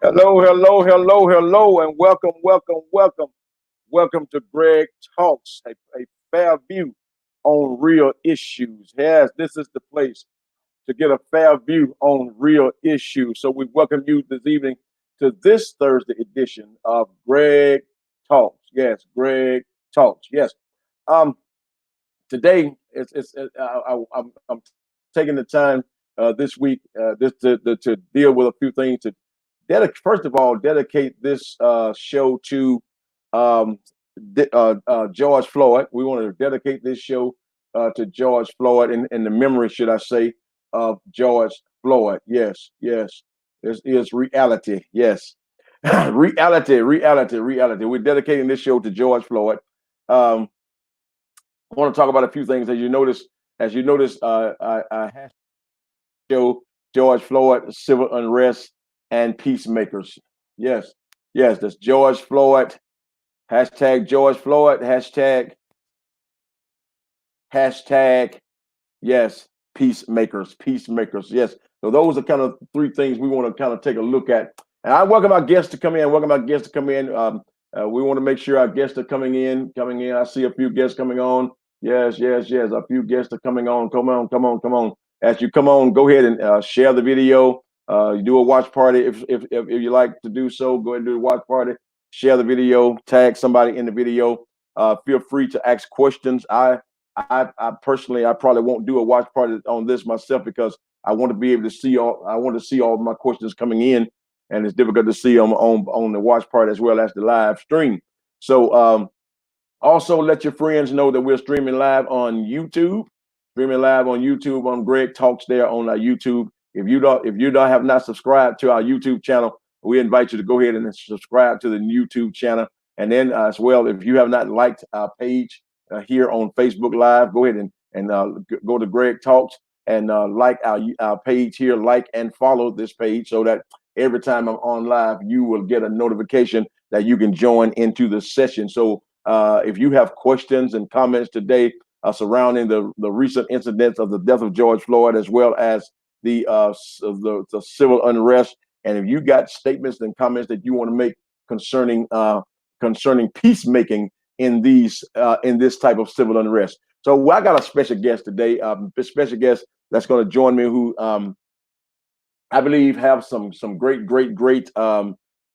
Hello, hello, hello, hello, and welcome, welcome, welcome. Welcome to Greg Talks, a fair view on real issues. Yes, this is the place to get a fair view on real issues. So we welcome you this evening to this Thursday edition of Greg Talks. Yes, Greg Talks. Yes. Today I'm taking the time this week this to deal with a few things to first of all dedicate this show to George Floyd. We want to dedicate this show to George Floyd in the memory, should I say, of George Floyd. Yes, yes, this is reality. Yes, reality. We're dedicating this show to George Floyd. I want to talk about a few things. As you notice, I show George Floyd, civil unrest, and peacemakers. Yes, yes, that's George Floyd. Hashtag George Floyd. Hashtag yes, peacemakers. Peacemakers. Yes. So those are kind of three things we want to kind of take a look at. And I welcome our guests to come in. We want to make sure our guests are coming in. I see a few guests coming on. Yes. A few guests are coming on. Come on. As you come on, go ahead and share the video. You do a watch party if you like to do so. Go ahead and do a watch party. Share the video. Tag somebody in the video. Feel free to ask questions. I personally, I probably won't do a watch party on this myself because I want to be able to see all. I want to see all of my questions coming in, and it's difficult to see them on the watch party as well as the live stream. So also let your friends know that we're streaming live on YouTube. On Greg Talks there on our YouTube. If you don't have not subscribed to our YouTube channel, we invite you to go ahead and subscribe to the YouTube channel. And then as well, if you have not liked our page here on Facebook Live, go ahead and go to Greg Talks and like our page here, like and follow this page so that every time I'm on live, you will get a notification that you can join into the session. So if you have questions and comments today surrounding the recent incidents of the death of George Floyd, as well as the civil unrest, and if you got statements and comments that you want to make concerning peacemaking in this type of civil unrest. So I got a special guest today, a special guest that's going to join me, who I believe have some great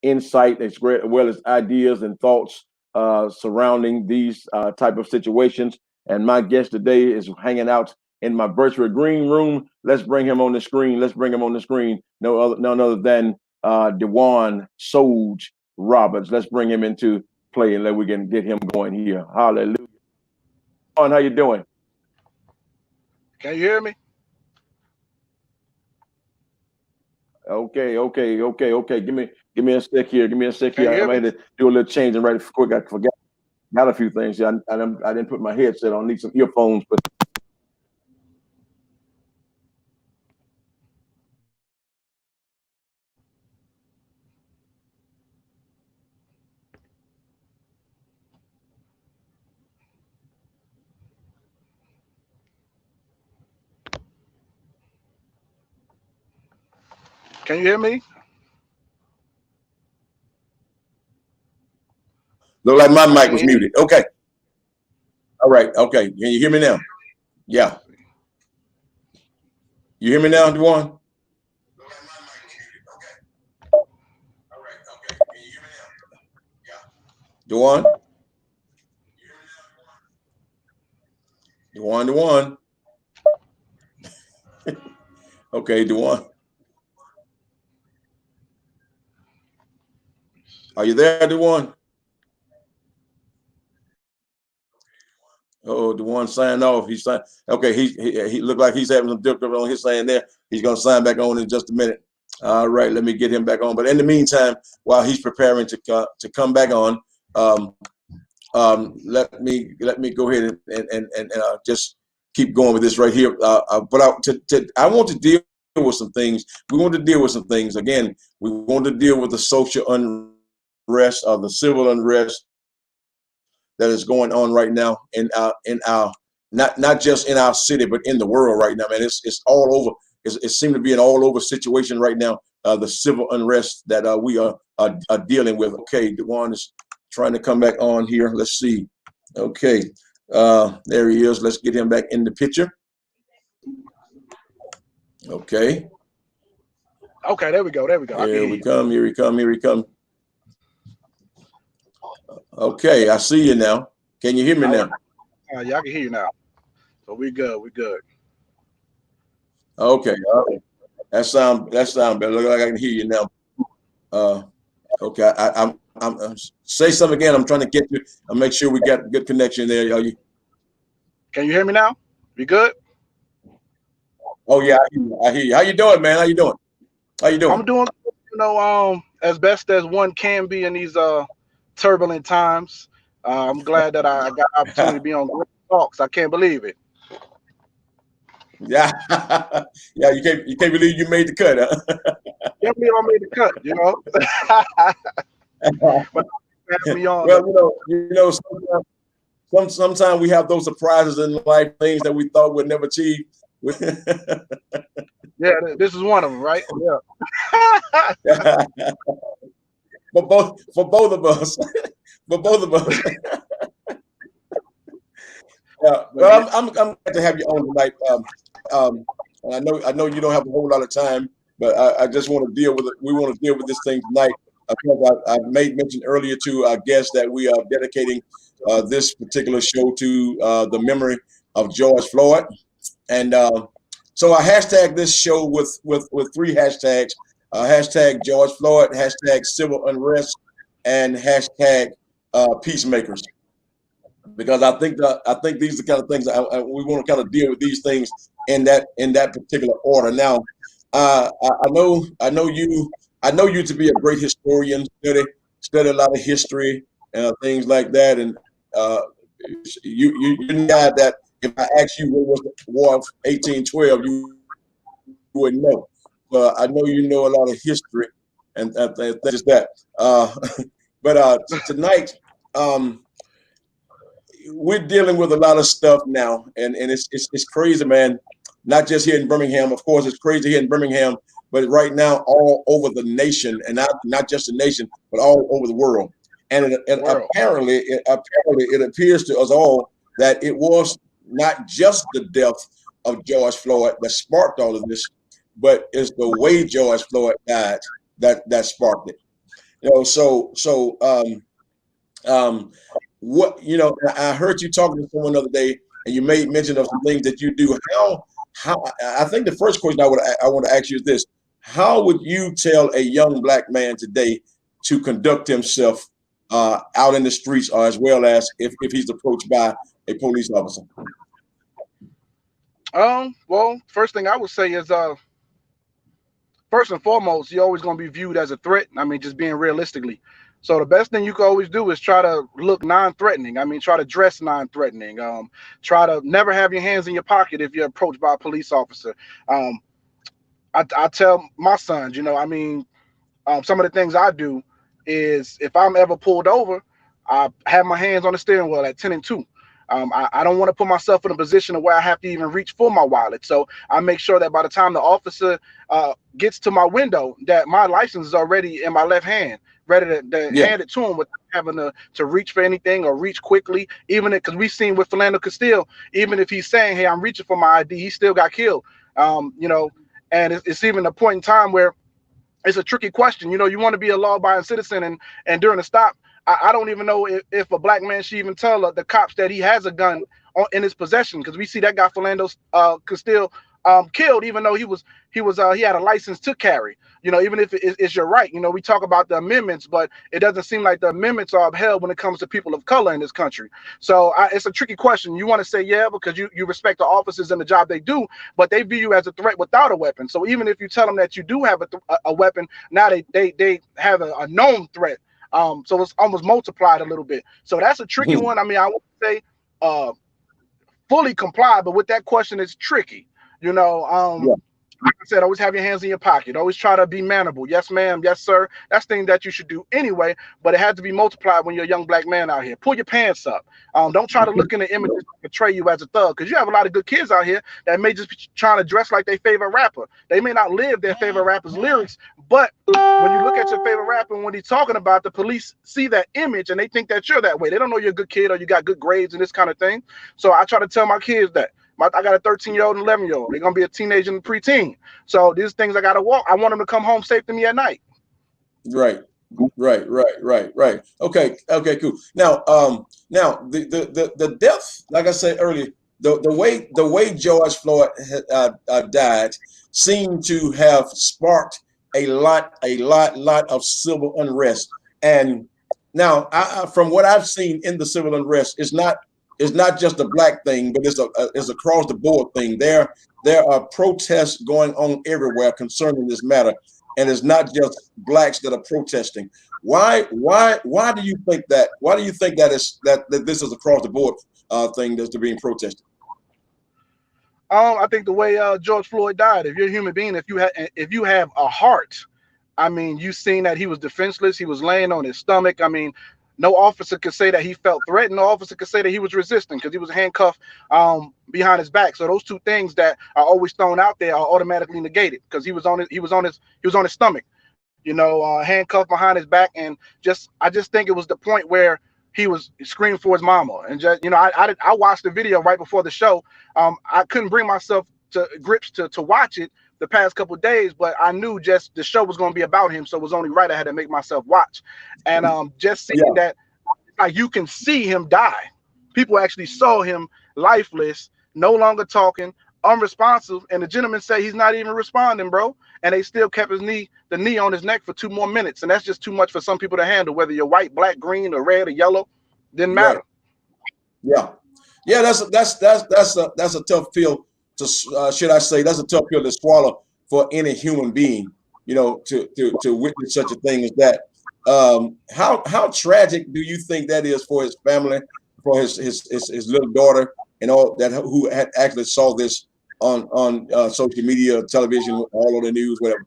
insight, as well as ideas and thoughts surrounding these type of situations. And my guest today is hanging out in my virtual green room. Let's bring him on the screen. None other than Dewan Solge Roberts. Let's bring him into play and let we can get him going here. Hallelujah. On, how you doing? Can you hear me? Okay. Give me a sec here. Give me a sec Can here. you I hear might me? have to do a little change and right quick. I forgot a few things. I didn't put my headset on. I need some earphones, but Can you hear me? look like my I mic can't was hear you. muted. Okay. All right. Okay. Can you hear me now? Yeah. You hear me now, Dewan? Dewan? Dewan? Okay, Dewan. Are you there, Dewan? Oh, Dewan signed off. He signed. Okay, he looked like he's having some difficulty on his sign there. He's gonna sign back on in just a minute. All right, let me get him back on. But in the meantime, while he's preparing to come back on, um, let me go ahead and just keep going with this right here. But I want to deal with some things. We want to deal with some things. Again, we want to deal with the social unrest or the civil unrest that is going on right now in our not just in our city but in the world right now, man. It's all over. It seems to be an all over situation right now. The civil unrest that we are dealing with. Okay, Dewan is trying to come back on here. Let's see. Okay, there he is. Let's get him back in the picture. Okay. Okay, there we go. There we go. I can Here hear we you. come. Here he come. Here he come. Okay, I see you now. Can you hear me All right. now? Yeah, I can hear you now. So we good. We good. Okay. All right. That sound better. Look like I can hear you now. Uh, okay. I'm say something again. I'm trying to get you. I'll make sure we got good connection there. Are you? Can you hear me now? We good? Oh yeah, I hear you. How you doing, man? How you doing? How you I'm doing? doing, as best as one can be in these turbulent times. I'm glad that I got the opportunity to be on Great Talks. I can't believe it. Yeah, yeah. You can't believe you made the cut, Can't believe I made the cut, huh? but have me on. Well, sometimes we have those surprises in life, things that we thought we'd never achieve. Yeah, this is one of them, right? Yeah. For both of us, for both of us. Yeah, But yeah, well, I'm glad to have you on tonight. I know you don't have a whole lot of time, but I just want to deal with it. We want to deal with this thing tonight because I made mention earlier to our guests that we are dedicating this particular show to the memory of George Floyd, and so I hashtag this show with three hashtags: hashtag George Floyd, hashtag civil unrest, and hashtag peacemakers, because I think these are the kind of things we want to kind of deal with these things in that particular order. Now, I know you to be a great historian, study a lot of history and things like that, and you know that if I ask you what was the War of 1812, you wouldn't know. But I know you know a lot of history and things like that. But tonight. Um, we're dealing with a lot of stuff now, and it's crazy, man. Not just here in Birmingham, of course, it's crazy here in Birmingham, but right now all over the nation, and not just the nation, but all over the world. And world. apparently, it appears to us all that it was not just the death of George Floyd that sparked all of this, but it's the way George Floyd died that sparked it. Um, what I heard you talking to someone the other day, and you made mention of some things that you do. How I think the first question I want to ask you is this: how would you tell a young black man today to conduct himself out in the streets, or as well as if he's approached by a police officer? Well, first thing I would say is first and foremost, you're always going to be viewed as a threat. I mean, just being realistically. So the best thing you can always do is try to look non-threatening. I mean, try to dress non-threatening. Try to never have your hands in your pocket if you're approached by a police officer. I tell my sons, I mean, some of the things I do is if I'm ever pulled over, I have my hands on the steering wheel at 10 and 2. I don't want to put myself in a position where I have to even reach for my wallet. So I make sure that by the time the officer gets to my window, that my license is already in my left hand, ready to hand it to him without having to reach for anything or reach quickly. Even because we've seen with Philando Castile, even if he's saying, "Hey, I'm reaching for my ID," he still got killed. And it's even a point in time where it's a tricky question. You want to be a law-abiding citizen, and during the stop, I don't even know if a black man should even tell the cops that he has a gun in his possession, because we see that guy Philando Castile killed, even though he had a license to carry. Even if it's your right. We talk about the amendments, but it doesn't seem like the amendments are upheld when it comes to people of color in this country. So it's a tricky question. You want to say yeah because you respect the officers and the job they do, but they view you as a threat without a weapon. So even if you tell them that you do have a weapon, now they have a known threat. So it's almost multiplied a little bit. So that's a tricky one. I mean, I would say fully comply, but with that question, it's tricky. Like I said, always have your hands in your pocket. Always try to be mannerable. Yes, ma'am. Yes, sir. That's thing that you should do anyway, but it has to be multiplied when you're a young black man out here. Pull your pants up. Don't try to look in the images to portray you as a thug, because you have a lot of good kids out here that may just be trying to dress like their favorite rapper. They may not live their favorite rapper's lyrics, but when you look at your favorite rapper and when he's talking about, the police see that image and they think that you're that way. They don't know you're a good kid or you got good grades and this kind of thing. So I try to tell my kids that. I got a 13-year-old and 11-year-old. They're going to be a teenager and a preteen. So these things I got to walk. I want them to come home safe to me at night. Right. Okay, cool. Now, the death, like I said earlier, the way George Floyd died seemed to have sparked a lot of civil unrest. And now, from what I've seen in the civil unrest, it's not just a black thing, but it's across the board thing. There are protests going on everywhere concerning this matter, and it's not just blacks that are protesting. Why do you think that? Why do you think that this is across the board thing that's being protested? I think the way George Floyd died. If you're a human being, if you have a heart, I mean, you've seen that he was defenseless. He was laying on his stomach. I mean, no officer could say that he felt threatened. No officer could say that he was resisting because he was handcuffed behind his back. So those two things that are always thrown out there are automatically negated because he was on his stomach, handcuffed behind his back, and I just think it was the point where he was screaming for his mama. And just I watched the video right before the show. I couldn't bring myself to grips to watch it the past couple of days, but I knew just the show was going to be about him, so it was only right I had to make myself watch. And just seeing that, like, you can see him die. People actually saw him lifeless, no longer talking, unresponsive, and the gentleman said he's not even responding, bro. And they still kept the knee on his neck for 2 more minutes, and that's just too much for some people to handle. Whether you're white, black, green, or red or yellow, didn't matter. Yeah. That's a tough pill to should I say, that's a tough pill to swallow for any human being, to witness such a thing as that. How tragic do you think that is for his family, for his little daughter, and all that, who had actually saw this on social media, television, all of the news, whatever?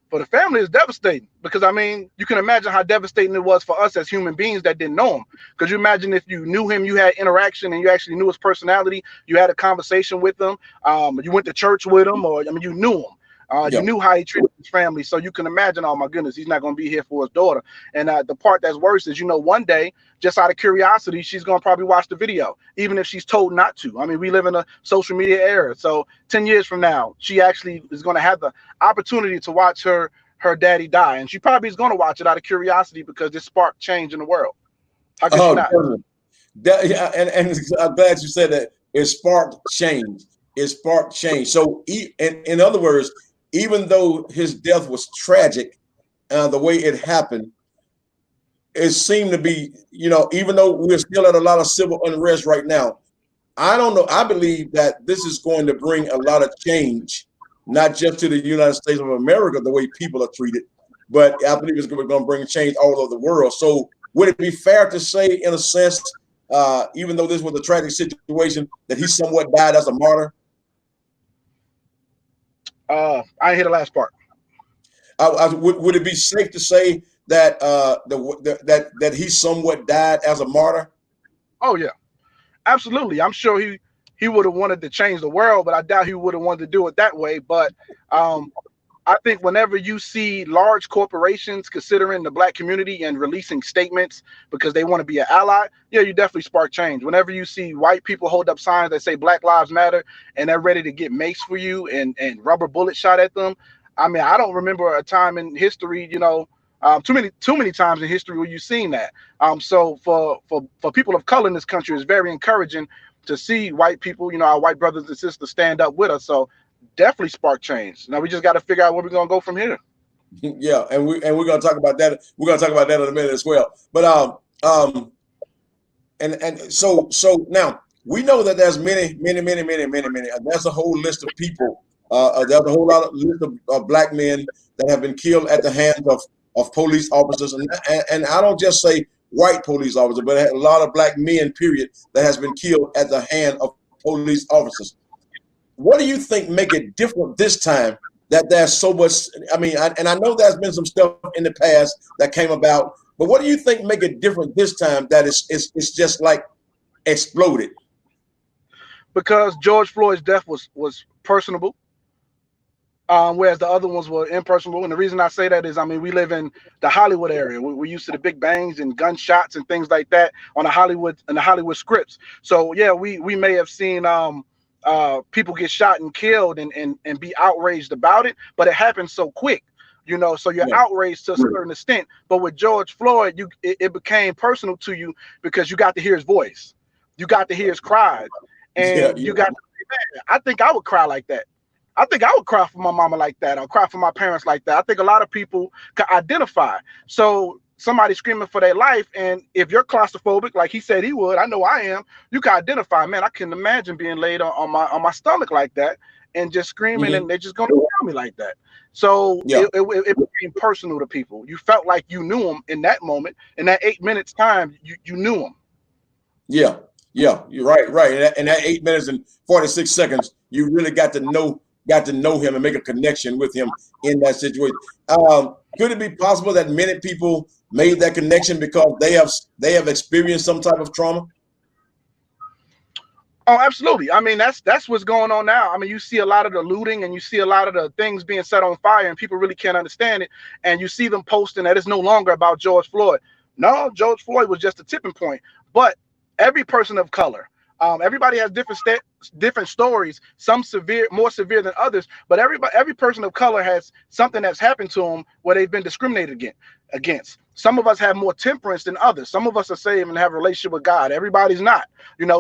For the family, it's devastating because, I mean, you can imagine how devastating it was for us as human beings that didn't know him. Because you imagine if you knew him, you had interaction, and you actually knew his personality, you had a conversation with him, you went to church with him, or you knew him. You knew how he treated his family, so you can imagine, oh my goodness, he's not going to be here for his daughter. And the part that's worse is, one day, just out of curiosity, she's going to probably watch the video, even if she's told not to. I mean, we live in a social media era, so 10 years from now, she actually is going to have the opportunity to watch her daddy die, and she probably is going to watch it out of curiosity because this sparked change in the world. How could she not? And I'm glad you said that. It sparked change. So, in other words, even though his death was tragic, the way it happened, it seemed to be, even though we're still at a lot of civil unrest right now, I don't know. I believe that this is going to bring a lot of change, not just to the United States of America, the way people are treated, but I believe it's going to bring change all over the world. So would it be fair to say, in a sense, even though this was a tragic situation, that he somewhat died as a martyr? I didn't hear the last part. Would it be safe to say that that he somewhat died as a martyr? Oh yeah, absolutely. I'm sure he would have wanted to change the world, but I doubt he would have wanted to do it that way. But I think whenever you see large corporations considering the black community and releasing statements because they want to be an ally, yeah, you definitely spark change. Whenever you see white people hold up signs that say Black Lives Matter and they're ready to get mace for you and rubber bullets shot at them, I mean, I don't remember a time in history, too many times in history where you've seen that. So for people of color in this country, it's very encouraging to see white people, our white brothers and sisters stand up with us. So definitely spark change. Now we just got to figure out where we're gonna go from here. Yeah, and we're gonna talk about that. We're gonna talk about that in a minute as well. But so now we know that there's many. There's a whole list of people. There's a whole lot of list of black men that have been killed at the hands of police officers, and I don't just say white police officers, but a lot of black men, period, that has been killed at the hand of police officers. What do you think make it different this time that there's so much? I mean, I know there's been some stuff in the past that came about, but what do you think make it different this time that it's just like exploded? Because George Floyd's death was personable, whereas the other ones were impersonable. And the reason I say that is, I mean, we live in the Hollywood area. We're used to the big bangs and gunshots and things like that on the Hollywood scripts. So yeah, we may have seen people get shot and killed and be outraged about it, but it happened so quick, so you're outraged to a certain extent. But with George Floyd, it became personal to you because you got to hear his voice, you got to hear his cries, and you got to say, man, I think I would cry like that. I think I would cry for my mama like that, or cry for my parents like that. I think a lot of people can identify. So somebody screaming for their life, and if you're claustrophobic, like he said he would, I know I am, you can identify, man, I can imagine being laid on my stomach like that and just screaming, and they're just gonna kill me like that. So it became personal to people. You felt like you knew them in that moment. In that 8 minutes time, you knew them. Yeah, you're right. In that 8 minutes and 46 seconds, you really got to know him and make a connection with him in that situation. Could it be possible that many people made that connection because they have experienced some type of trauma? Oh, absolutely. I mean, that's what's going on now. I mean, you see a lot of the looting and you see a lot of the things being set on fire, and people really can't understand it. And you see them posting that it's no longer about George Floyd. No, George Floyd was just a tipping point. But every person of color, everybody has different stories, some more severe than others, but every person of color has something that's happened to them where they've been discriminated against. Some of us have more temperance than others. Some of us are saved and have a relationship with God. Everybody's not,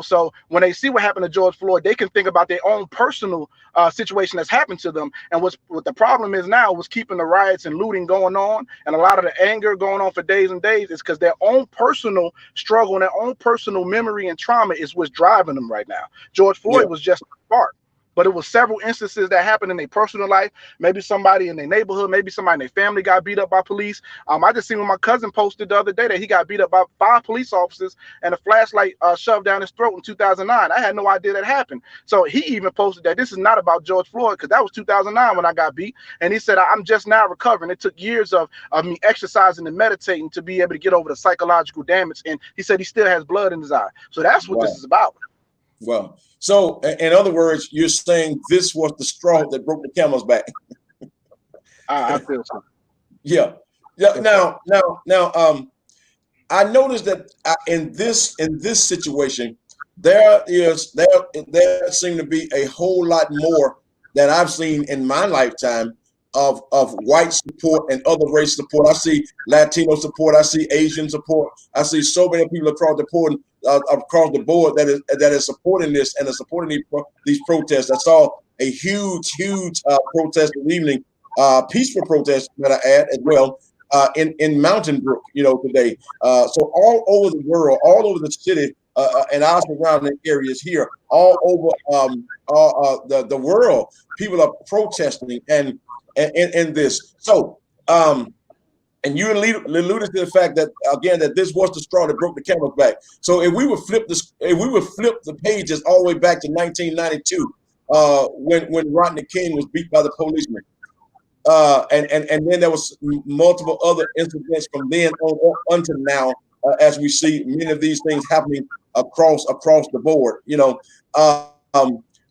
so when they see what happened to George Floyd, they can think about their own personal situation that's happened to them. And what the problem is now was keeping the riots and looting going on, and a lot of the anger going on for days and days is because their own personal struggle and their own personal memory and trauma is what's driving them right now. George Floyd was just a spark, but it was several instances that happened in their personal life. Maybe somebody in their neighborhood, maybe somebody in their family got beat up by police. I just seen when my cousin posted the other day that he got beat up by 5 police officers and a flashlight shoved down his throat in 2009. I had no idea that happened. So he even posted that this is not about George Floyd, because that was 2009 when I got beat. And he said, I'm just now recovering. It took years of me exercising and meditating to be able to get over the psychological damage. And he said he still has blood in his eye. So that's what this is about. Well, so in other words, you're saying this was the straw that broke the camel's back. I feel so. Yeah. Now, I noticed that in this situation, there seemed to be a whole lot more than I've seen in my lifetime of white support and other race support. I see Latino support. I see Asian support. I see so many people across the board that is supporting this and are supporting these protests. I saw a huge protest this evening, peaceful protest, might I add, as well. in Mountain Brook, today. So all over the world, all over the city, and our surrounding areas here, all over the world, people are protesting and this. So, and you alluded to the fact that again that this was the straw that broke the camel's back. So if we would flip the pages all the way back to 1992, when Rodney King was beat by the policeman, and then there was multiple other incidents from then on until now, as we see many of these things happening across the board.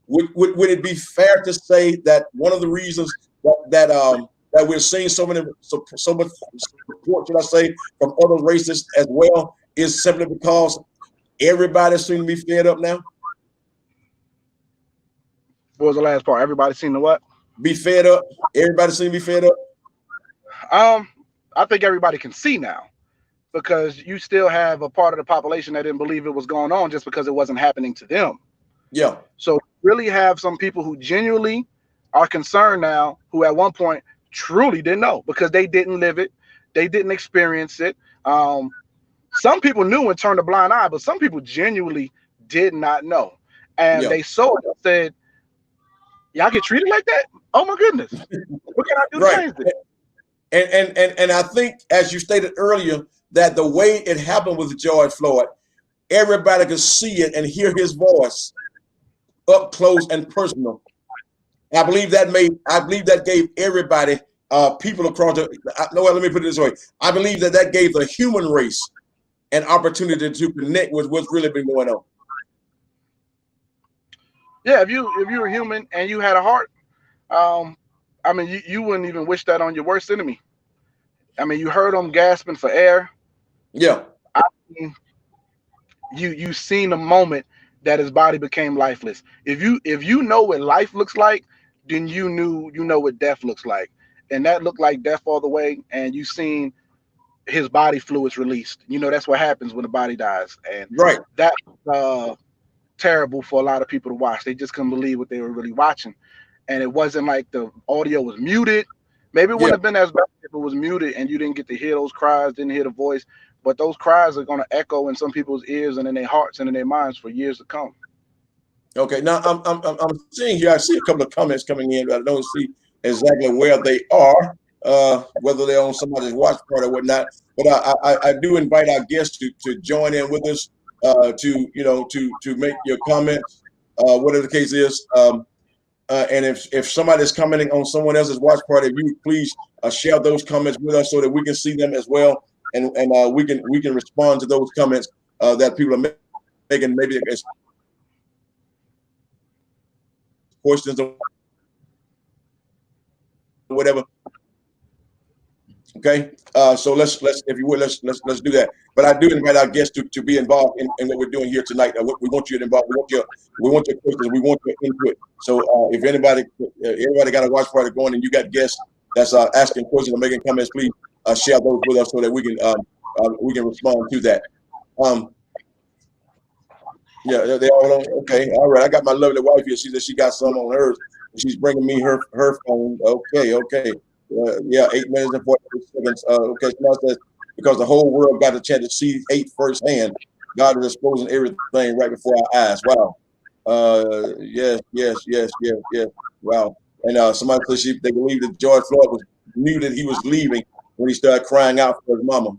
Would it be fair to say that one of the reasons that we're seeing so much support, should I say, from other races as well, is simply because everybody seems to be fed up now? What was the last part? Everybody seen the what? Be fed up. Everybody seems to be fed up. I think everybody can see now, because you still have a part of the population that didn't believe it was going on just because it wasn't happening to them. Yeah. So really have some people who genuinely are concerned now, who at one point truly didn't know because they didn't live it, they didn't experience it. Some people knew and turned a blind eye, but some people genuinely did not know, and they saw it and said, "Y'all get treated like that? Oh my goodness! What can I do to change this?" And I think, as you stated earlier, that the way it happened with George Floyd, everybody could see it and hear his voice up close and personal. I believe that gave everybody, people across let me put it this way. I believe that gave the human race an opportunity to connect with what's really been going on. Yeah, if you were human and you had a heart, I mean, you wouldn't even wish that on your worst enemy. I mean, you heard him gasping for air. Yeah. I mean, you seen the moment that his body became lifeless. If you know what life looks like, then you know what death looks like, and that looked like death all the way. And you seen his body fluids released. That's what happens when the body dies, and that terrible for a lot of people to watch. They just couldn't believe what they were really watching, and it wasn't like the audio was muted. Maybe it wouldn't have been as bad if it was muted and you didn't get to hear those cries, didn't hear the voice. But those cries are going to echo in some people's ears and in their hearts and in their minds for years to come. Okay, now I'm seeing here. I see a couple of comments coming in, but I don't see exactly where they are, whether they're on somebody's watch party or whatnot. But I do invite our guests to join in with us, to make your comments, whatever the case is. And if somebody's commenting on someone else's watch party, you please share those comments with us so that we can see them as well, and we can respond to those comments that people are making. Maybe it's questions or whatever. Okay, so let's if you would let's do that. But I do invite our guests to be involved in what we're doing here tonight. We want you to involve. We want your questions. We want your input. So if everybody got a watch party going and you got guests that's asking questions or making comments, please share those with us so that we can respond to that. Yeah, they all on. Okay, all right. I got my lovely wife here. She said she got some on hers. She's bringing me her phone. Okay. 8 minutes and 48 seconds. Okay, somebody says, because the whole world got a chance to see hate firsthand, God is exposing everything right before our eyes. Wow. Yes. Wow. And somebody says they believe that George Floyd knew that he was leaving when he started crying out for his mama.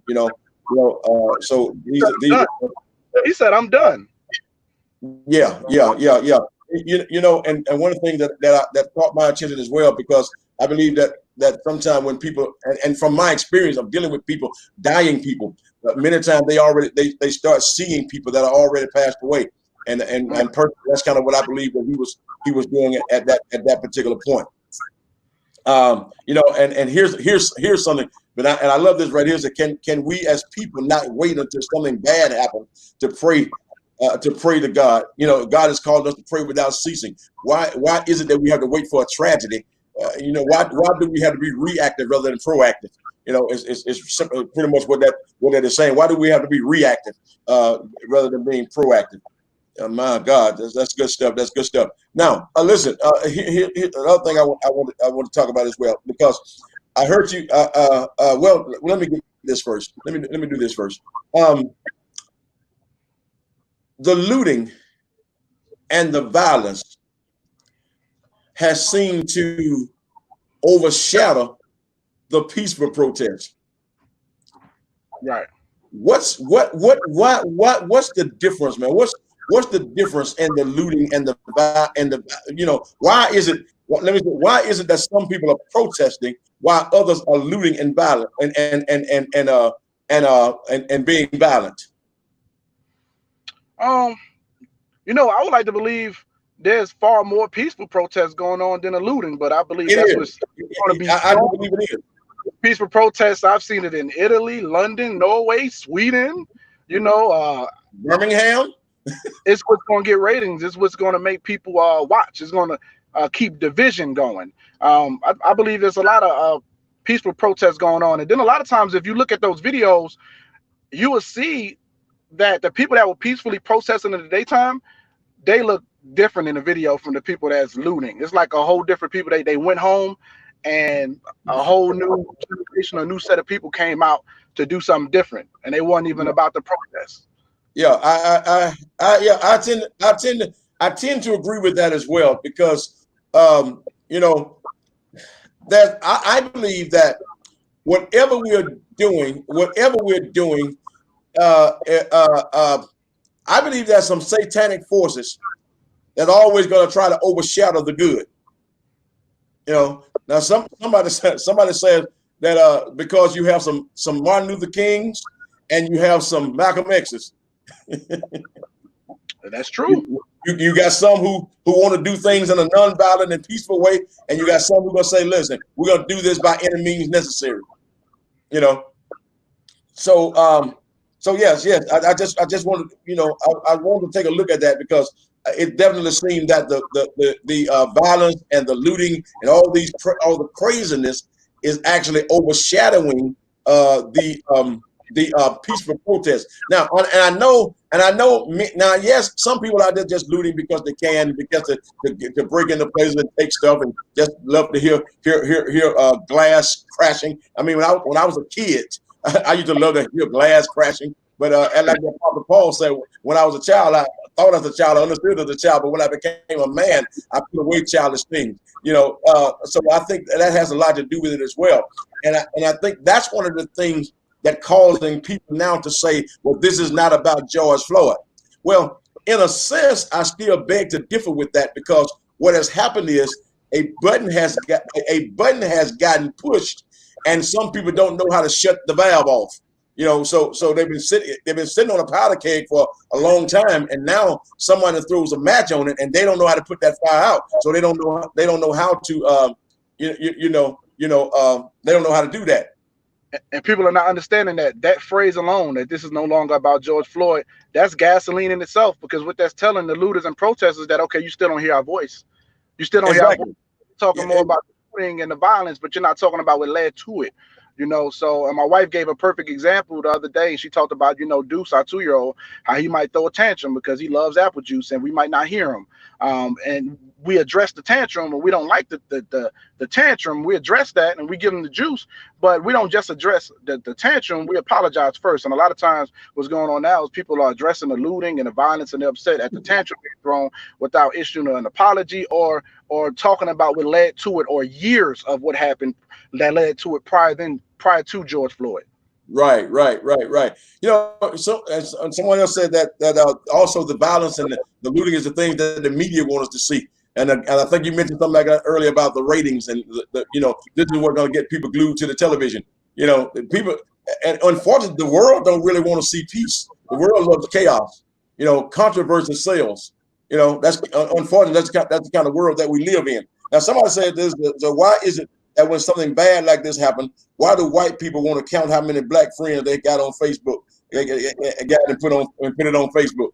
So these he said, "I'm done." Yeah. And one of the things that caught my attention as well, because I believe that sometimes when people, and from my experience of dealing with people, dying people, many times they start seeing people that are already passed away, and that's kind of what I believe that he was doing at that particular point. And here's something, but I love this right here. Is that can we as people not wait until something bad happens to pray? To pray to God. God has called us to pray without ceasing. Why is it that we have to wait for a tragedy? Why do we have to be reactive rather than proactive? It's pretty much what that is saying. Why do we have to be reactive rather than being proactive? My God, that's good stuff. That's good stuff. Now, listen. Here's another thing I want to talk about as well, because I heard you. Well, let me get this first. Let me do this first. The looting and the violence has seemed to overshadow the peaceful protest. Right. What's the difference, man? What's the difference in the looting and the why is it? Why is it that some people are protesting while others are looting and violent and being violent? I would like to believe there's far more peaceful protests going on than the looting, but I believe that's what's going to be. I do believe it is. Peaceful protests. I've seen it in Italy, London, Norway, Sweden. Birmingham. It's what's going to get ratings. It's what's going to make people watch. It's going to keep division going. I believe there's a lot of peaceful protests going on, and then a lot of times, if you look at those videos, you will see that the people that were peacefully protesting in the daytime, they look different in the video from the people that's looting. It's like a whole different people. They went home, and a whole new generation, a new set of people came out to do something different, and they weren't even about the protest. Yeah, I tend to agree with that as well, because that I believe that whatever we're doing, I believe there's some satanic forces that are always going to try to overshadow the good. Now somebody says that because you have some Martin Luther Kings and you have some Malcolm X's. That's true. You got some who want to do things in a nonviolent and peaceful way, and you got some who are going to say, "Listen, we're going to do this by any means necessary." So yes, I just wanted, I wanted to take a look at that, because it definitely seemed that the violence and the looting and all the craziness is actually overshadowing the peaceful protest. Now, and I know now, yes, some people out there just looting because they can, because to break into places and take stuff, and just love to hear glass crashing. I mean, when I was a kid, I used to love to hear glass crashing. But and like Father Paul said, when I was a child, I thought as a child, I understood as a child, but when I became a man, I put away childish things. So I think that has a lot to do with it as well. And I think that's one of the things that causing people now to say, well, this is not about George Floyd. Well, in a sense, I still beg to differ with that, because what has happened is a button has gotten pushed, and some people don't know how to shut the valve off. So they've been sitting on a powder keg for a long time, and now someone throws a match on it, and they don't know how to put that fire out. So they don't know how to they don't know how to do that. And people are not understanding that phrase alone, that this is no longer about George Floyd. That's gasoline in itself, because what that's telling the looters and protesters that, okay, you still don't hear our voice. You still don't hear our voice. You're talking more about the looting and the violence, but you're not talking about what led to it. So, and my wife gave a perfect example the other day. She talked about, Deuce, our 2-year-old, how he might throw a tantrum because he loves apple juice and we might not hear him. And we address the tantrum, and we don't like the tantrum. We address that and we give him the juice, but we don't just address the tantrum. We apologize first. And a lot of times what's going on now is people are addressing the looting and the violence, and they're upset at the tantrum being thrown without issuing an apology or talking about what led to it, or years of what happened that led to it prior to George Floyd. Right. So as someone else said that also the violence and the looting is the things that the media want us to see. And I think you mentioned something like that earlier about the ratings, and this is what's going to get people glued to the television. People, and unfortunately, the world don't really want to see peace. The world loves chaos. Controversy sells. That's unfortunately, that's the kind of world that we live in. Now, somebody said this. So why is it that when something bad like this happens, why do white people want to count how many black friends they got on Facebook? They got and put it on Facebook.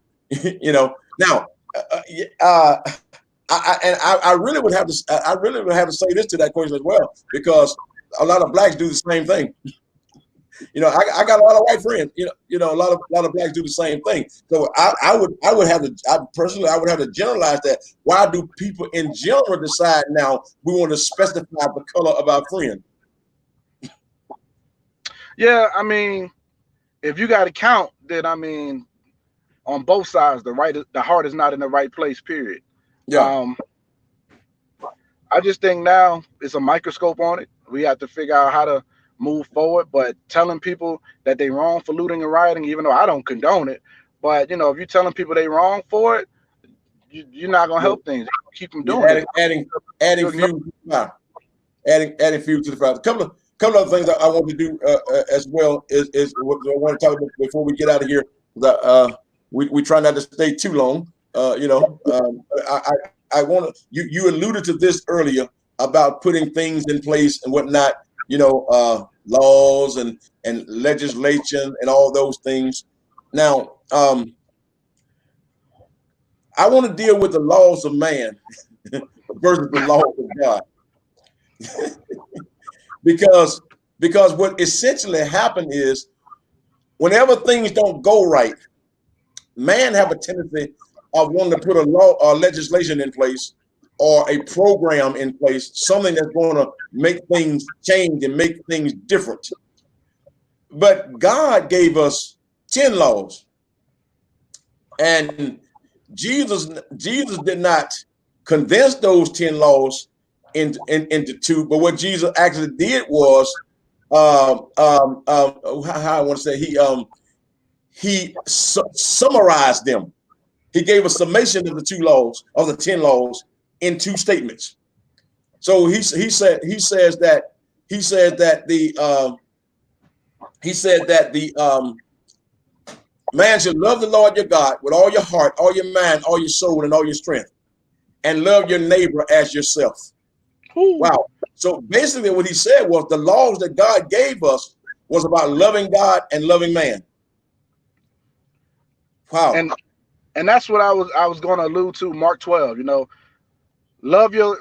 Now, I really would have to say this to that question as well, because a lot of blacks do the same thing. I got a lot of white friends. A lot of blacks do the same thing. So I would have to generalize that. Why do people in general decide now we want to specify the color of our friend? Yeah, I mean, if you got to count, then I mean, on both sides, the heart is not in the right place. Period. Yeah. Um, I just think now it's a microscope on it. We have to figure out how to move forward. But telling people that they wrong for looting and rioting, even though I don't condone it, but you know, if you're telling people they wrong for it, you're not gonna Yeah. help things. Keep them You're doing it. adding You ignore. fuel to the fire. Adding fuel to the fire. Couple of things I want to do as well is what I want to talk about before we get out of here. We try not to stay too long. I want to. You alluded to this earlier about putting things in place and whatnot. Laws and legislation and all those things. Now, I want to deal with the laws of man versus the laws of God. because what essentially happened is whenever things don't go right, man have a tendency of wanting to put a law or legislation in place or a program in place, something that's going to make things change and make things different. But God gave us 10 laws, and Jesus did not condense those 10 laws into two. But what Jesus actually did was, how I want to say, he summarized them. He gave a summation of the 10 laws in 2 statements. So he said that the man should love the Lord your God with all your heart, all your mind, all your soul, and all your strength, and love your neighbor as yourself. Ooh. Wow. So basically what he said was the laws that God gave us was about loving God and loving man. Wow. And that's what I was going to allude to. Mark 12. You know, love your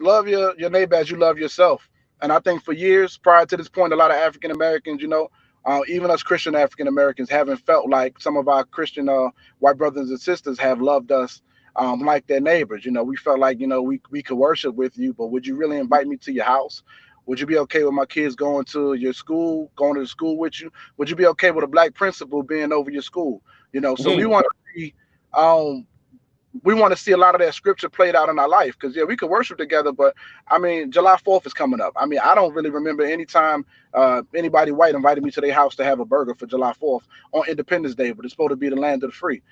neighbor as you love yourself. And I think for years prior to this point, a lot of African Americans, even us Christian African Americans, haven't felt like some of our Christian white brothers and sisters have loved us like their neighbors. You know, we felt like, we could worship with you, but would you really invite me to your house? Would you be okay with my kids going to your school, going to the school with you? Would you be okay with a black principal being over your school? So we want to be we want to see a lot of that scripture played out in our life, because we could worship together, but I mean, July 4th is coming up. I mean, I don't really remember any time anybody white invited me to their house to have a burger for July 4th on Independence Day, but it's supposed to be the land of the free.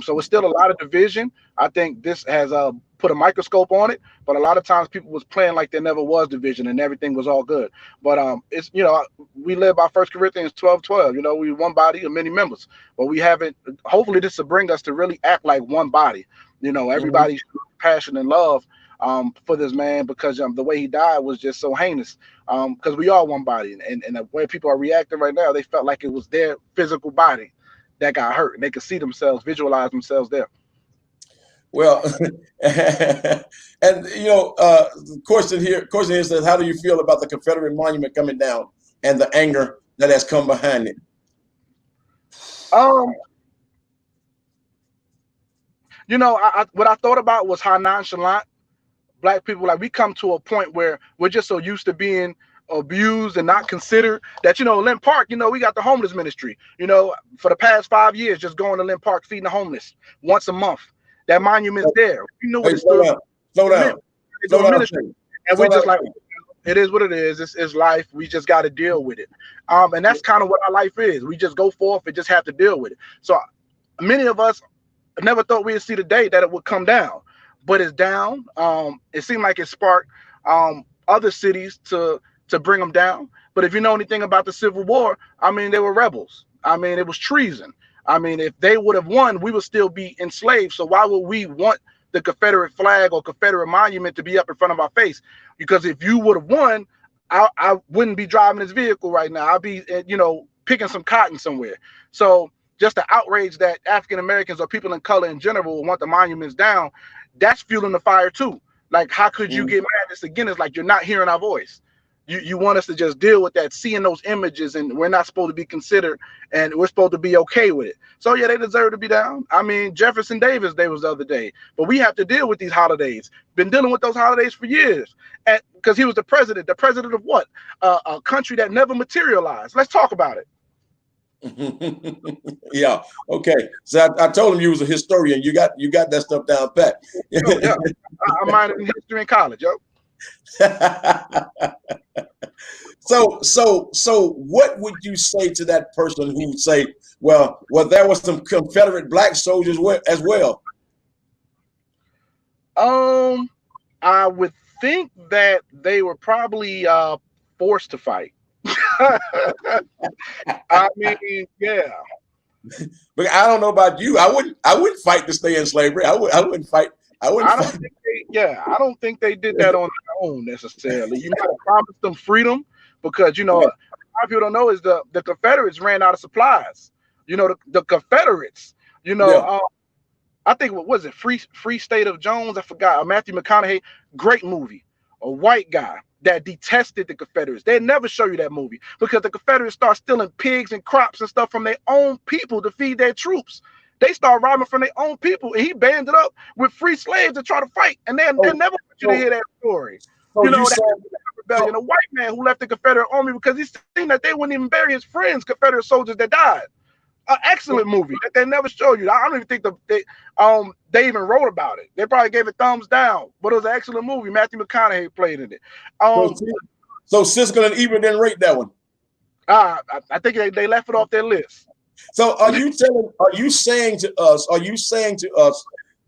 So it's still a lot of division. I think this has put a microscope on it, but a lot of times people was playing like there never was division and everything was all good. But it's we live by 1 Corinthians 12:12. We one body of many members, but we haven't. Hopefully, this will bring us to really act like one body. Everybody's passion and love for this man, because the way he died was just so heinous. Because we are one body, and the way people are reacting right now, they felt like it was their physical body that got hurt, and they could see themselves, visualize themselves there. Well, and the question here says, how do you feel about the Confederate monument coming down and the anger that has come behind it? What I thought about was how nonchalant black people, like, we come to a point where we're just so used to being abused and not considered that, Lynn Park, we got the homeless ministry, for the past 5 years, just going to Lynn Park, feeding the homeless once a month. That monument's there. You know what it's doing. Slow down. And we just like, it is what it is. It's life. We just got to deal with it. And that's kind of what our life is. We just go forth and just have to deal with it. So many of us never thought we'd see the day that it would come down, but it's down. It seemed like it sparked other cities to bring them down. But if you know anything about the Civil War, I mean, they were rebels. I mean, it was treason. I mean, if they would have won, we would still be enslaved. So why would we want the Confederate flag or Confederate monument to be up in front of our face? Because if you would have won, I wouldn't be driving this vehicle right now. I'd be, picking some cotton somewhere. So just the outrage that African Americans or people in color in general want the monuments down, that's fueling the fire too. Like, how could you get mad? This again is like, you're not hearing our voice. You want us to just deal with that, seeing those images, and we're not supposed to be considered, and we're supposed to be okay with it. So yeah, they deserve to be down. I mean, Jefferson Davis Day was the other day, but we have to deal with these holidays. Been dealing with those holidays for years, because he was the president. The president of what? A country that never materialized. Let's talk about it. Yeah. Okay. So I told him you was a historian. You got that stuff down pat. Yeah, I minored in history in college, yo. So what would you say to that person who would say, well, there was some Confederate black soldiers as well? I would think that they were probably forced to fight. I mean, yeah. But I don't know about you. I wouldn't fight to stay in slavery. I wouldn't fight. I don't think they did that on their own necessarily. You might have promised them freedom because a lot of people don't know is the Confederates ran out of supplies. The Confederates. I think what was it? Free State of Jones. I forgot. Matthew McConaughey. Great movie. A white guy that detested the Confederates. They never show you that movie because the Confederates start stealing pigs and crops and stuff from their own people to feed their troops. They start robbing from their own people, and he banded up with free slaves to try to fight. And they never want you to hear that story. That rebellion, a white man who left the Confederate army because he seen that they wouldn't even bury his friends, Confederate soldiers that died. An excellent movie that they never show you. I don't even think they even wrote about it. They probably gave it thumbs down, but it was an excellent movie. Matthew McConaughey played in it. So Siskel and Ebert didn't rate that one. I think they left it off their list. So are you saying to us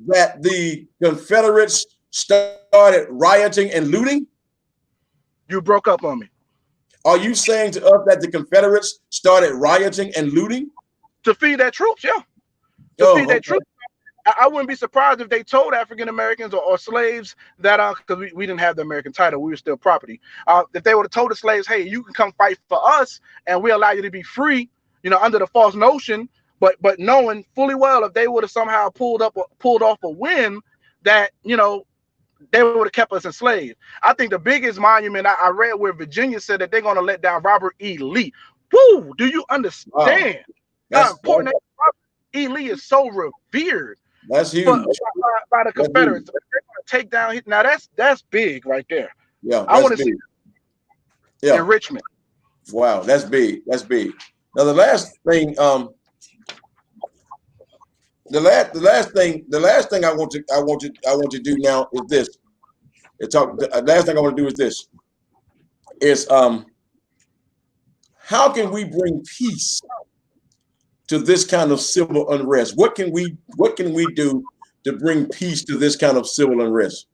that the Confederates started rioting and looting? You broke up on me. Are you saying to us that the Confederates started rioting and looting? To feed their troops, yeah. Feed their troops. I wouldn't be surprised if they told African Americans or slaves that because we didn't have the American title, we were still property. If they would have told the slaves, hey, you can come fight for us and we allow you to be free, under the false notion, but knowing fully well if they would have somehow pulled off a win that, they would have kept us enslaved. I think the biggest monument I read where Virginia said that they're going to let down Robert E. Lee. Woo! Do you understand? How important Robert E. Lee is so revered. That's huge. By the Confederates. They're going to take down. Now that's big right there. Yeah, I want to see. Yeah, in Richmond. Wow, that's big. That's big. Now the last thing, the last thing I want to do now is this. The last thing I want to do is this. Is how can we bring peace to this kind of civil unrest? What can we do to bring peace to this kind of civil unrest?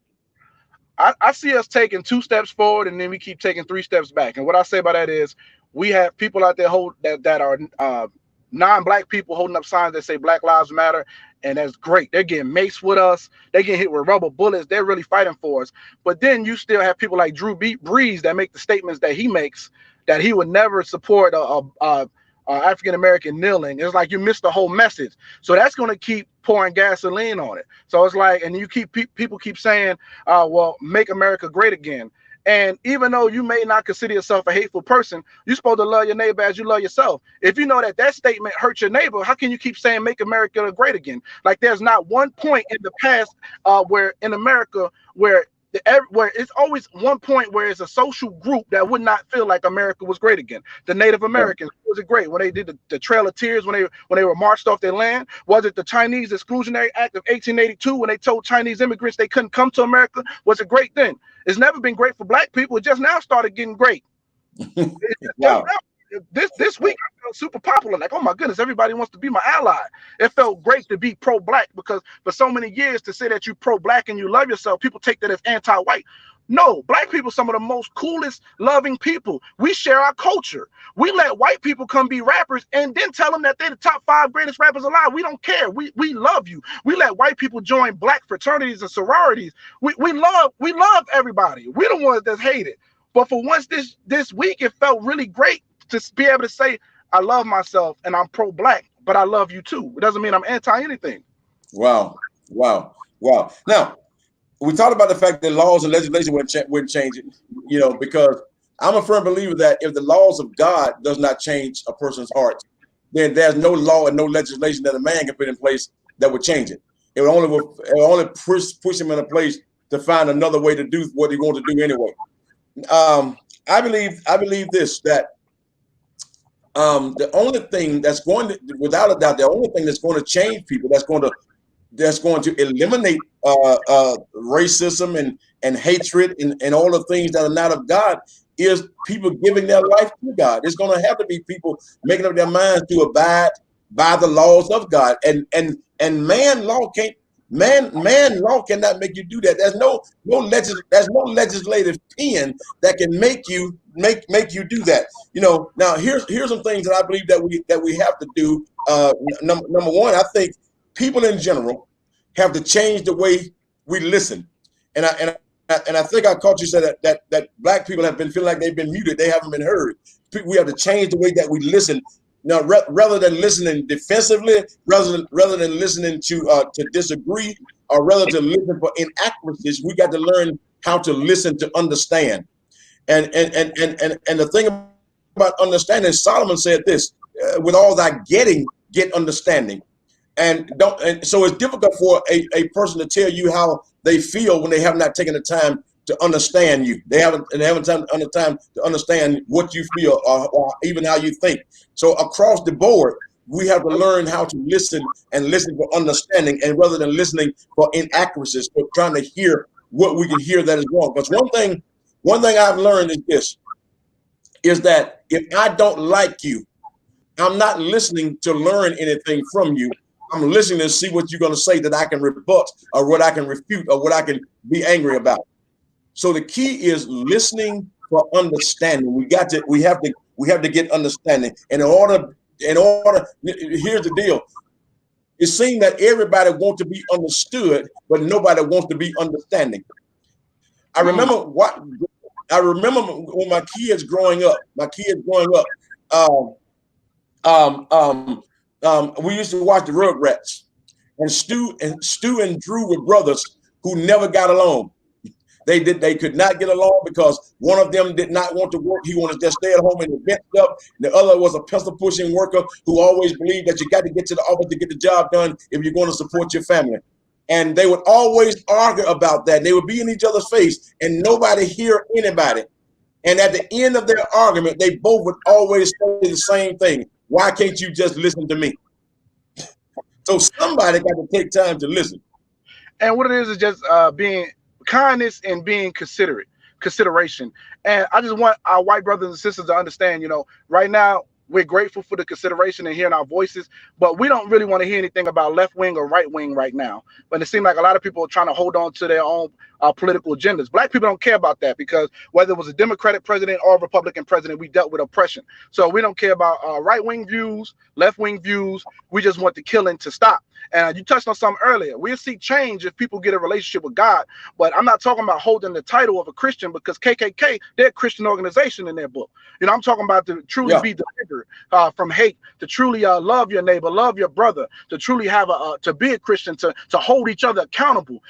I see us taking 2 steps forward and then we keep taking 3 steps back. And what I say by that is we have people out there that are non-black people holding up signs that say Black Lives Matter, and that's great. They're getting maced with us. They're getting hit with rubber bullets. They're really fighting for us. But then you still have people like Drew Brees that make the statements that he makes that he would never support African American kneeling. It's like you missed the whole message. So that's going to keep pouring gasoline on it. So it's like, and you people keep saying, well, make America great again. And even though you may not consider yourself a hateful person, you're supposed to love your neighbor as you love yourself. If you know that statement hurts your neighbor, how can you keep saying make America great again? Like there's not one point in the past where in America where it's always one point where it's a social group that would not feel like America was great again. The Native Americans, was it great when they did the Trail of Tears, when they were marched off their land? Was it the Chinese Exclusionary Act of 1882 when they told Chinese immigrants they couldn't come to America? Was it great then? It's never been great for black people. It just now started getting great. Wow. This week I felt super popular. Like, oh my goodness, everybody wants to be my ally. It felt great to be pro-black because for so many years to say that you pro-black and you love yourself, people take that as anti-white. No, black people are some of the most coolest, loving people. We share our culture. We let white people come be rappers and then tell them that they're the top 5 greatest rappers alive. We don't care. We love you. We let white people join black fraternities and sororities. We love everybody. We're the ones that's hated. But for once this week, it felt really great to be able to say, I love myself and I'm pro-black, but I love you too. It doesn't mean I'm anti-anything. Wow. Now, we talked about the fact that laws and legislation wouldn't change it, because I'm a firm believer that if the laws of God does not change a person's heart, then there's no law and no legislation that a man can put in place that would change it. It will only push him in a place to find another way to do what he wants to do anyway. I believe this, that The only thing that's going to, without a doubt, the only thing that's going to change people, that's going to eliminate racism and hatred and all the things that are not of God, is people giving their life to God. It's going to have to be people making up their minds to abide by the laws of God. And man law cannot make you do that. There's no legislative pen that can make you do that. Now here's some things that I believe that we have to do. Number one, I think people in general have to change the way we listen. And I think I caught you said that black people have been feeling like they've been muted. They haven't been heard. We have to change the way that we listen. Now, rather than listening defensively, rather than listening to disagree, or rather to listen for inaccuracies, we got to learn how to listen to understand. And the thing about understanding, Solomon said this: with all thy getting, get understanding. And so it's difficult for a person to tell you how they feel when they have not taken the time to understand you. They haven't time to understand what you feel or even how you think. So across the board, we have to learn how to listen and listen for understanding, and rather than listening for inaccuracies, but trying to hear what we can hear that is wrong. Because one thing I've learned is that if I don't like you, I'm not listening to learn anything from you. I'm listening to see what you're going to say that I can rebut, or what I can refute, or what I can be angry about. So the key is listening for understanding. We have to get understanding. And in order, here's the deal. It seems that everybody wants to be understood, but nobody wants to be understanding. I remember when my kids growing up, we used to watch the Rugrats, and Stu and Drew were brothers who never got along. They could not get along because one of them did not want to work. He wanted to just stay at home and invent stuff. The other was a pencil pushing worker who always believed that you got to get to the office to get the job done if you're going to support your family. And they would always argue about that. They would be in each other's face and nobody hear anybody. And at the end of their argument, they both would always say the same thing: why can't you just listen to me? So somebody got to take time to listen. And what it is just being kindness and being consideration. And I just want our white brothers and sisters to understand, right now we're grateful for the consideration and hearing our voices, but we don't really want to hear anything about left wing or right wing right now. But it seems like a lot of people are trying to hold on to their own political agendas. Black people don't care about that, because whether it was a Democratic president or a Republican president, we dealt with oppression. So we don't care about right wing views, left wing views. We just want the killing to stop. And you touched on something earlier. We'll see change if people get a relationship with God. But I'm not talking about holding the title of a Christian, because KKK, they're a Christian organization in their book. I'm talking about to truly be delivered from hate, to truly love your neighbor, love your brother, to truly have to be a Christian, to hold each other accountable.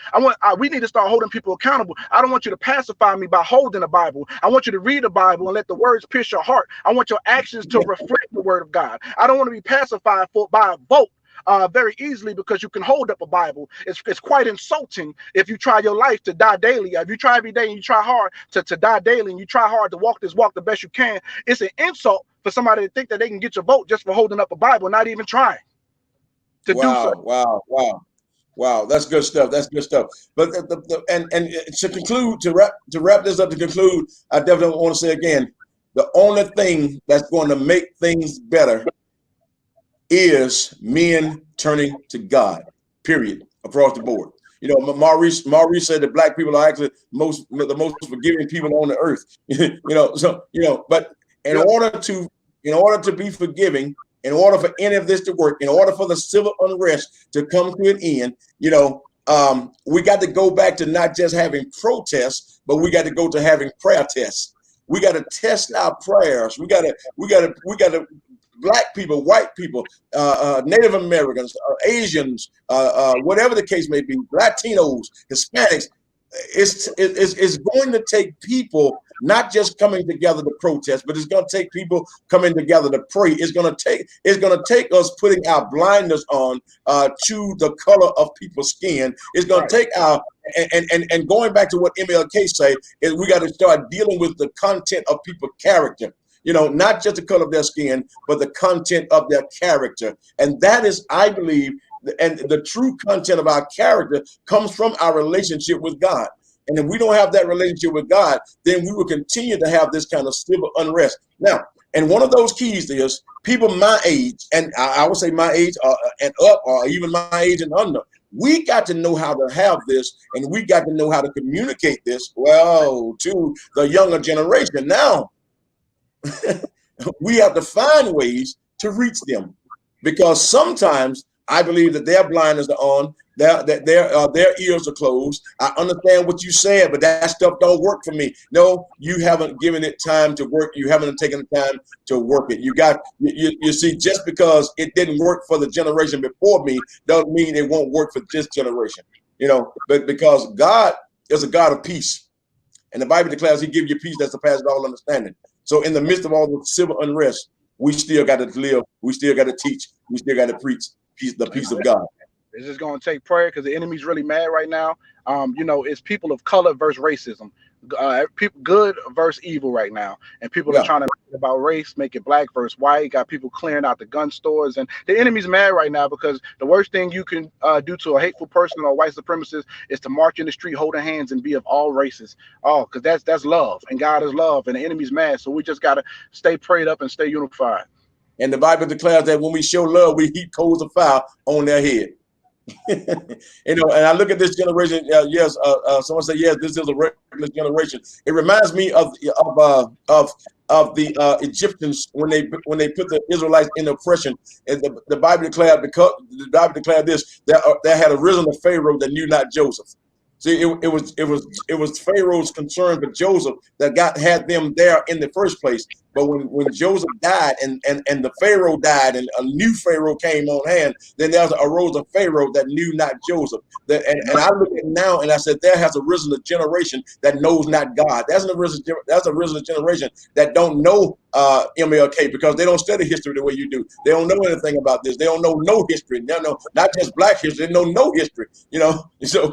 We need to start holding people accountable. I don't want you to pacify me by holding the Bible. I want you to read the Bible and let the words pierce your heart. I want your actions to reflect the word of God. I don't want to be pacified by a vote very easily because you can hold up a Bible. It's quite insulting if you try your life to die daily. If you try every day and you try hard to die daily, and you try hard to walk this walk the best you can, it's an insult for somebody to think that they can get your vote just for holding up a Bible, not even trying to do so. Wow. That's good stuff. But to conclude, to wrap this up, to conclude, I definitely want to say again, the only thing that's going to make things better is men turning to God, period, across the board. Maurice said that black people are actually the most forgiving people on the earth. But in order to be forgiving, in order for any of this to work, in order for the civil unrest to come to an end, we got to go back to not just having protests, but we got to go to having prayer tests. We got to test our prayers. We got to Black people, white people, Native Americans, Asians, whatever the case may be, Latinos, Hispanics. It's going to take people not just coming together to protest, but it's going to take people coming together to pray. It's going to take us putting our blinders on to the color of people's skin. It's going to take our and going back to what MLK say is we got to start dealing with the content of people's character. You know, not just the color of their skin, but the content of their character. And that is, I believe, and the true content of our character comes from our relationship with God. And if we don't have that relationship with God, then we will continue to have this kind of civil unrest. Now, and one of those keys is people my age, and I would say my age and up, or even my age and under, we got to know how to have this, and we got to know how to communicate this well to the younger generation. Now, we have to find ways to reach them, because sometimes I believe that their blinders are on, their ears are closed. I understand what you said, but that stuff don't work for me. No, you haven't given it time to work. You haven't taken the time to work it. You see, just because it didn't work for the generation before me doesn't mean it won't work for this generation. You know, but because God is a God of peace, and the Bible declares He gives you peace that surpasses all understanding. So in the midst of all the civil unrest, we still got to live. We still got to teach. We still got to preach the peace of God. It's just going to take prayer, because the enemy's really mad right now. You know, it's people of color versus racism. People good versus evil right now, and people are trying to make it about race, make it black versus white. Got people clearing out the gun stores, and the enemy's mad right now, because the worst thing you can do to a hateful person or white supremacist is to march in the street holding hands and be of all races. Oh, because that's love, and God is love, and the enemy's mad. So we just got to stay prayed up and stay unified. And the Bible declares that when we show love, we heap coals of fire on their head. You know, and I look at this generation. Yes, someone said, yes, this is a reckless generation. It reminds me of the Egyptians when they put the Israelites in oppression. And the Bible declared, because the Bible declared this, that there had arisen a Pharaoh that knew not Joseph. See, it was Pharaoh's concern for Joseph that had them there in the first place. But when Joseph died and the Pharaoh died and a new Pharaoh came on hand, then there arose a Pharaoh that knew not Joseph. And I look at now and I said, there has arisen a generation that knows not God. That's a risen generation that don't know MLK, because they don't study history the way you do. They don't know anything about this. They don't know no history. They don't know not just black history. They know no history. You know, so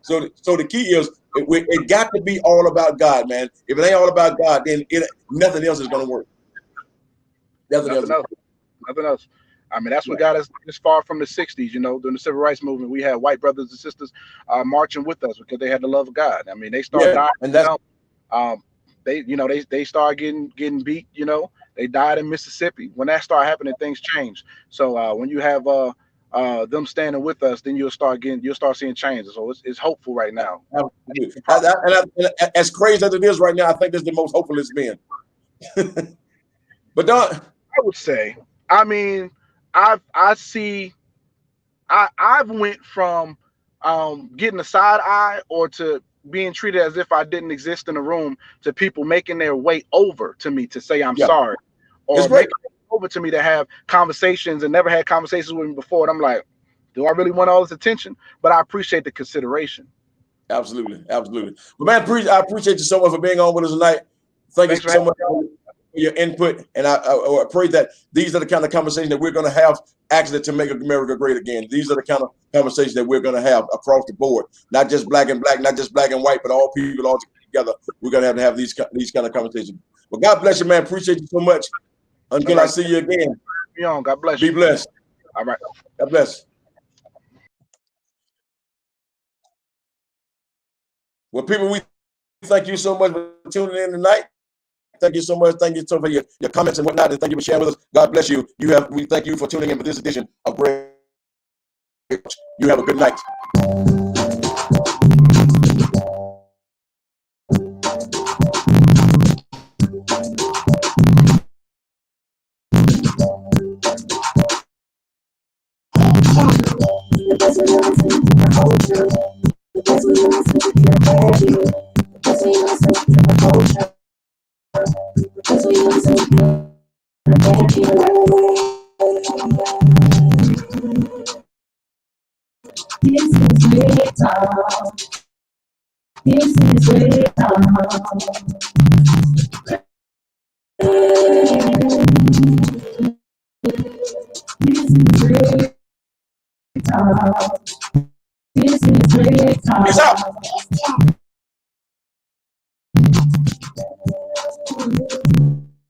the key is it got to be all about God, man. If it ain't all about God, then nothing else is going to work. Nothing else. I mean, that's what got us this far from the 60s, you know, during the civil rights movement. We had white brothers and sisters marching with us because they had the love of God. I mean, they started dying. And they started getting beat, you know. They died in Mississippi. When that started happening, things changed. So when you have them standing with us, then you'll start seeing changes. So it's hopeful right now. And as crazy as it is right now, I think this is the most hopeful it's been. But I would say, I mean, I've went from getting a side eye or to being treated as if I didn't exist in the room to people making their way over to me to say I'm sorry, or making their way over to me to have conversations and never had conversations with me before. And I'm like, do I really want all this attention? But I appreciate the consideration. Absolutely. But man, I appreciate you so much for being on with us tonight. Thank you so much for your input, and I pray that these are the kind of conversations that we're going to have actually to make America great again. These are the kind of conversations that we're going to have across the board, not just black and black, not just black and white, but all people all together. We're going to have these kind of conversations. Well, God bless you, man. Appreciate you so much. Until I see you again. Be on. God bless you. Be blessed. All right. God bless. Well, people, we thank you so much for tuning in tonight. Thank you so much. Thank you so much for your comments and whatnot, and thank you for sharing with us. God bless you. We thank you for tuning in for this edition of Great. You have a good night. This is great time. This is great time. This is great time. This is great time.